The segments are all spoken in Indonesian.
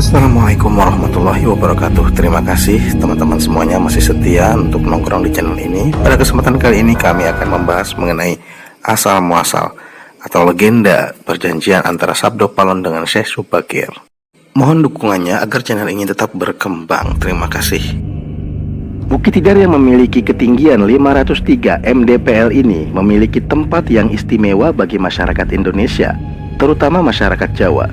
Assalamualaikum warahmatullahi wabarakatuh. Terima kasih teman-teman semuanya masih setia untuk nongkrong di channel ini. Pada kesempatan kali ini kami akan membahas mengenai asal muasal atau legenda perjanjian antara Sabdo Palon dengan Syekh Subakir. Mohon dukungannya agar channel ini tetap berkembang. Terima kasih. Bukit Tidar yang memiliki ketinggian 503 mdpl ini memiliki tempat yang istimewa bagi masyarakat Indonesia, terutama masyarakat Jawa.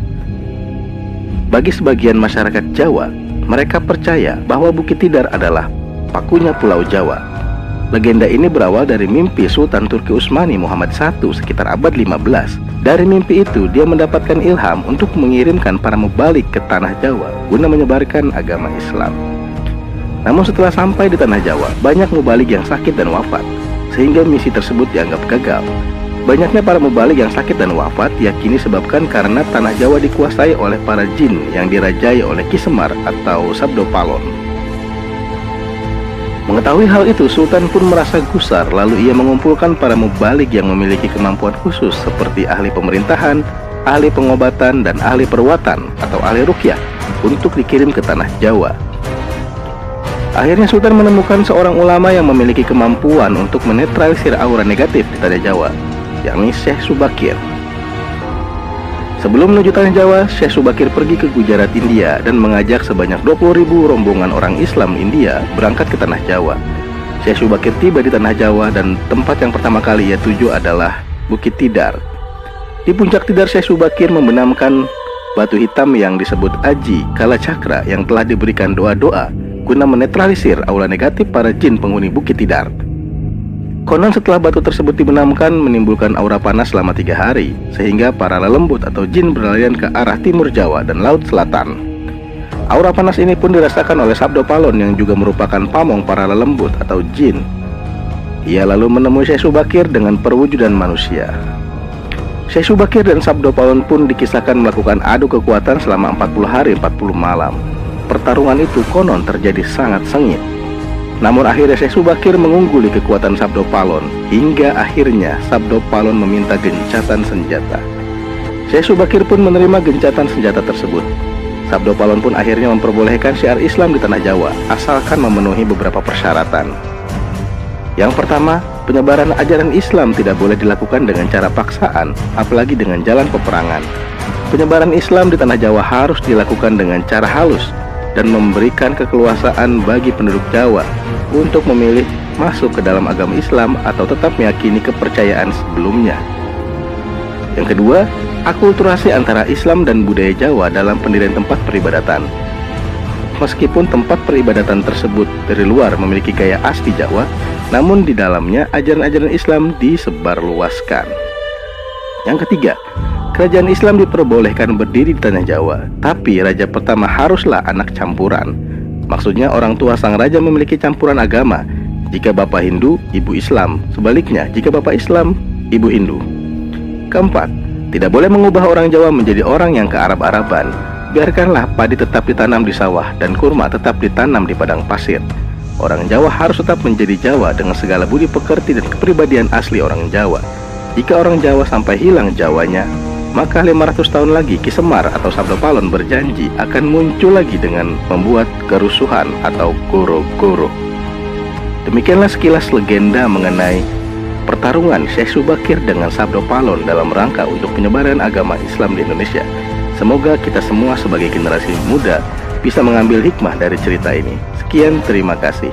Bagi sebagian masyarakat Jawa, mereka percaya bahwa Bukit Tidar adalah pakunya Pulau Jawa. Legenda ini berawal dari mimpi Sultan Turki Utsmani Muhammad I sekitar abad 15. Dari mimpi itu, dia mendapatkan ilham untuk mengirimkan para mubalik ke tanah Jawa guna menyebarkan agama Islam. Namun setelah sampai di tanah Jawa, banyak mubalik yang sakit dan wafat, sehingga misi tersebut dianggap gagal. Banyaknya para mubalik yang sakit dan wafat yakini disebabkan karena tanah Jawa dikuasai oleh para jin yang dirajai oleh Ki Semar atau Sabdo Palon. Mengetahui hal itu, Sultan pun merasa gusar, lalu ia mengumpulkan para mubalik yang memiliki kemampuan khusus seperti ahli pemerintahan, ahli pengobatan, dan ahli perawatan atau ahli ruqyah untuk dikirim ke tanah Jawa. Akhirnya Sultan menemukan seorang ulama yang memiliki kemampuan untuk menetralisir aura negatif di tanah Jawa, yakni Syekh Subakir. Sebelum menuju tanah Jawa, Syekh Subakir pergi ke Gujarat, India dan mengajak sebanyak 20.000 rombongan orang Islam India berangkat ke tanah Jawa. Syekh Subakir tiba di tanah Jawa dan tempat yang pertama kali ia tuju adalah Bukit Tidar. Di puncak Tidar, Syekh Subakir membenamkan batu hitam yang disebut Aji Kala Cakra yang telah diberikan doa-doa guna menetralisir aura negatif para jin penghuni Bukit Tidar. Konon setelah batu tersebut dibenamkan menimbulkan aura panas selama 3 hari, sehingga para lelembut atau jin berlarian ke arah timur Jawa dan Laut Selatan. Aura panas ini pun dirasakan oleh Sabdo Palon yang juga merupakan pamong para lelembut atau jin. Ia lalu menemui Syekh Subakir dengan perwujudan manusia. Syekh Subakir dan Sabdo Palon pun dikisahkan melakukan adu kekuatan selama 40 hari 40 malam. Pertarungan itu konon terjadi sangat sengit. Namun akhirnya Syekh Subakir mengungguli kekuatan Sabdo Palon, hingga akhirnya Sabdo Palon meminta gencatan senjata. Syekh Subakir pun menerima gencatan senjata tersebut. Sabdo Palon pun akhirnya memperbolehkan syiar Islam di tanah Jawa, asalkan memenuhi beberapa persyaratan. Yang pertama, penyebaran ajaran Islam tidak boleh dilakukan dengan cara paksaan, apalagi dengan jalan peperangan. Penyebaran Islam di tanah Jawa harus dilakukan dengan cara halus dan memberikan keleluasaan bagi penduduk Jawa untuk memilih masuk ke dalam agama Islam atau tetap meyakini kepercayaan sebelumnya. Yang kedua, akulturasi antara Islam dan budaya Jawa dalam pendirian tempat peribadatan. Meskipun tempat peribadatan tersebut dari luar memiliki gaya asli Jawa, namun di dalamnya ajaran-ajaran Islam disebarluaskan. Yang ketiga, kerajaan Islam diperbolehkan berdiri di tanah Jawa, tapi raja pertama haruslah anak campuran. Maksudnya orang tua sang raja memiliki campuran agama. Jika bapak Hindu, ibu Islam. Sebaliknya, jika bapak Islam, ibu Hindu. Keempat, tidak boleh mengubah orang Jawa menjadi orang yang kearab-araban. Biarkanlah padi tetap ditanam di sawah dan kurma tetap ditanam di padang pasir. Orang Jawa harus tetap menjadi Jawa dengan segala budi pekerti dan kepribadian asli orang Jawa. Jika orang Jawa sampai hilang Jawanya, maka 500 tahun lagi Ki Semar atau Sabdo Palon berjanji akan muncul lagi dengan membuat kerusuhan atau goro-goro. Demikianlah sekilas legenda mengenai pertarungan Syekh Subakir dengan Sabdo Palon dalam rangka untuk penyebaran agama Islam di Indonesia. Semoga kita semua sebagai generasi muda bisa mengambil hikmah dari cerita ini. Sekian, terima kasih.